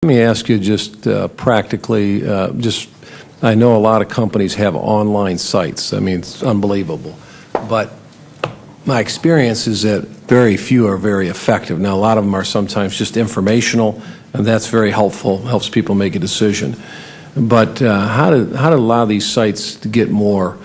Let me ask you just practically, I know a lot of companies have online sites. I mean, it's unbelievable. But my experience is that very few are very effective. Now, a lot of them are sometimes just informational, and that's very helpful, helps people make a decision. But how do a lot of these sites get more?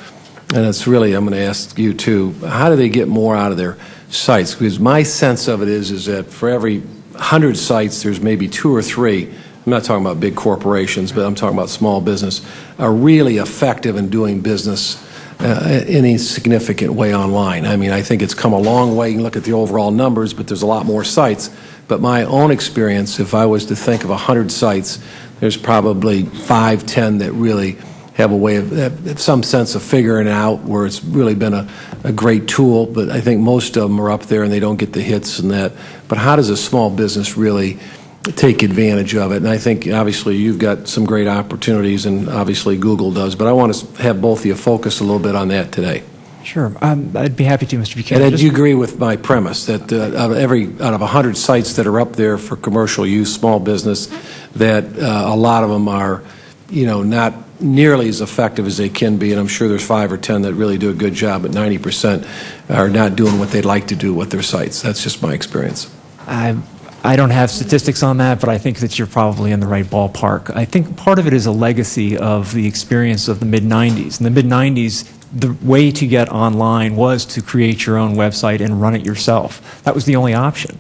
And it's really, I'm going to ask you too, how do they get more out of their sites? Because my sense of it is that for every 100 sites, there's maybe 2 or 3, I'm not talking about big corporations, but I'm talking about small business, are really effective in doing business in a significant way online. I mean, I think it's come a long way. You can look at the overall numbers, but there's a lot more sites. But my own experience, if I was to think of 100 sites, there's probably 5, 10 that really have a way of some sense of figuring out where it's really been a great tool, but I think most of them are up there and they don't get the hits and that. But how does a small business really take advantage of it? And I think obviously you've got some great opportunities, and obviously Google does, but I want to have both of you focus a little bit on that today. Sure. I'd be happy to, Mr. Buchanan. And do you agree with my premise that out of 100 sites that are up there for commercial use, small business, that a lot of them are, not nearly as effective as they can be, and I'm sure there's 5 or 10 that really do a good job, but 90% are not doing what they'd like to do with their sites. That's just my experience. I don't have statistics on that, but I think that you're probably in the right ballpark. I think part of it is a legacy of the experience of the mid-'90s. In the mid-'90s, the way to get online was to create your own website and run it yourself. That was the only option.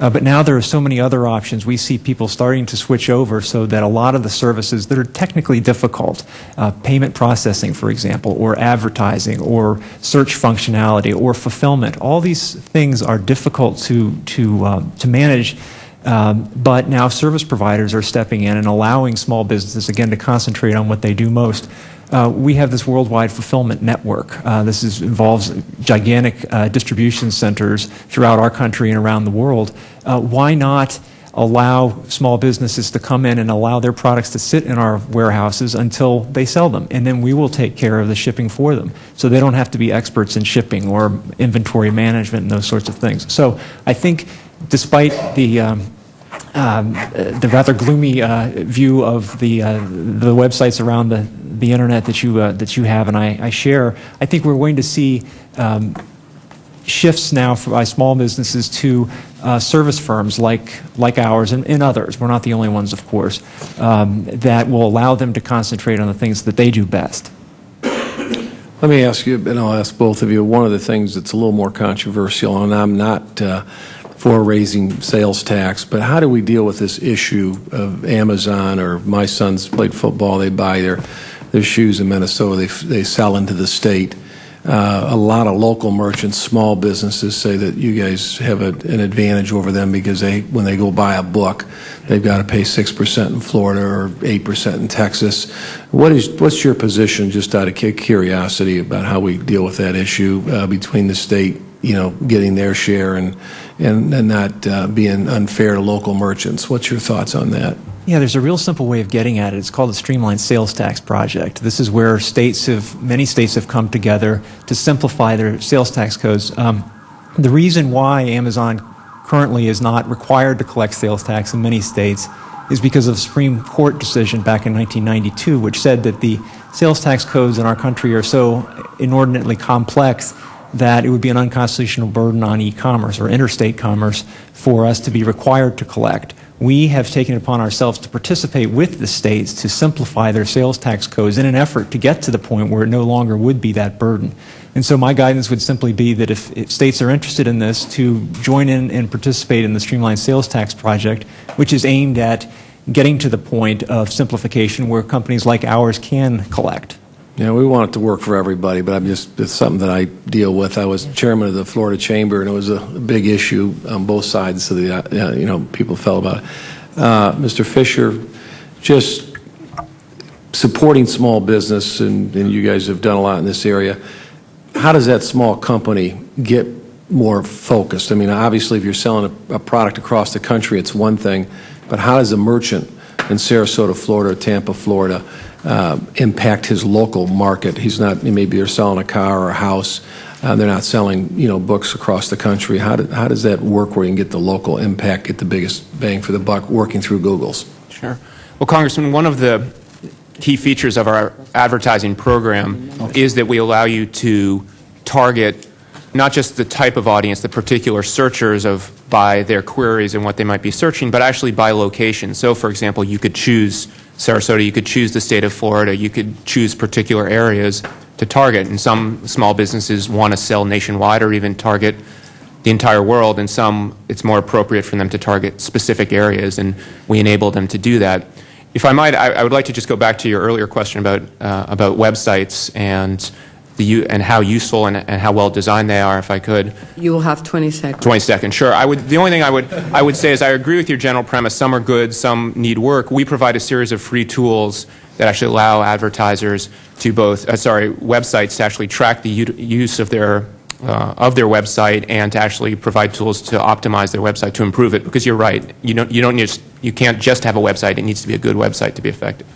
But now there are so many other options. We see people starting to switch over so that a lot of the services that are technically difficult, payment processing, for example, or advertising, or search functionality, or fulfillment, all these things are difficult to manage. But now service providers are stepping in and allowing small businesses, again, to concentrate on what they do most. We have this worldwide fulfillment network. This involves gigantic distribution centers throughout our country and around the world. Why not allow small businesses to come in and allow their products to sit in our warehouses until they sell them, and then we will take care of the shipping for them, so they don't have to be experts in shipping or inventory management and those sorts of things. So I think despite the rather gloomy view of the websites around the internet that you have and I share, I think we're going to see shifts now by small businesses to service firms like ours and others. We're not the only ones, of course, that will allow them to concentrate on the things that they do best. Let me ask you, and I'll ask both of you, one of the things that's a little more controversial, and I'm not for raising sales tax, but how do we deal with this issue of Amazon, or my sons played football, they buy their shoes in Minnesota, they sell into the state. A lot of local merchants, small businesses say that you guys have an advantage over them because when they go buy a book, they've got to pay 6% in Florida or 8% in Texas. What's your position, just out of curiosity, about how we deal with that issue between the state, getting their share and not being unfair to local merchants? What's your thoughts on that? Yeah, there's a real simple way of getting at it. It's called the Streamlined Sales Tax Project. This is where many states have come together to simplify their sales tax codes. The reason why Amazon currently is not required to collect sales tax in many states is because of a Supreme Court decision back in 1992, which said that the sales tax codes in our country are so inordinately complex that it would be an unconstitutional burden on e-commerce or interstate commerce for us to be required to collect. We have taken it upon ourselves to participate with the states to simplify their sales tax codes in an effort to get to the point where it no longer would be that burden. And so my guidance would simply be that if states are interested in this, to join in and participate in the Streamlined Sales Tax Project, which is aimed at getting to the point of simplification where companies like ours can collect. Yeah, we want it to work for everybody, but it's something that I deal with. I was chairman of the Florida Chamber, and it was a big issue on both sides, so people felt about it. Mr. Fisher, just supporting small business, and you guys have done a lot in this area. How does that small company get more focused? I mean, obviously, if you're selling a product across the country, it's one thing, but how does a merchant in Sarasota, Florida, or Tampa, Florida, impact his local market? Maybe they're selling a car or a house. They're not selling, books across the country. How does that work where you can get the local impact, get the biggest bang for the buck working through Google's? Sure. Well, Congressman, one of the key features of our advertising program is that we allow you to target not just the type of audience, the particular searchers by their queries and what they might be searching, but actually by location. So, for example, you could choose Sarasota, you could choose the state of Florida, you could choose particular areas to target. And some small businesses want to sell nationwide or even target the entire world, and some it's more appropriate for them to target specific areas, and we enable them to do that. If I might, I would like to just go back to your earlier question about websites and how useful and how well designed they are, if I could. You will have 20 seconds. 20 seconds, sure. The only thing I would say is I agree with your general premise. Some are good, some need work. We provide a series of free tools that actually allow advertisers to websites to actually track the use of their website and to actually provide tools to optimize their website to improve it. Because you're right, you can't just have a website. It needs to be a good website to be effective.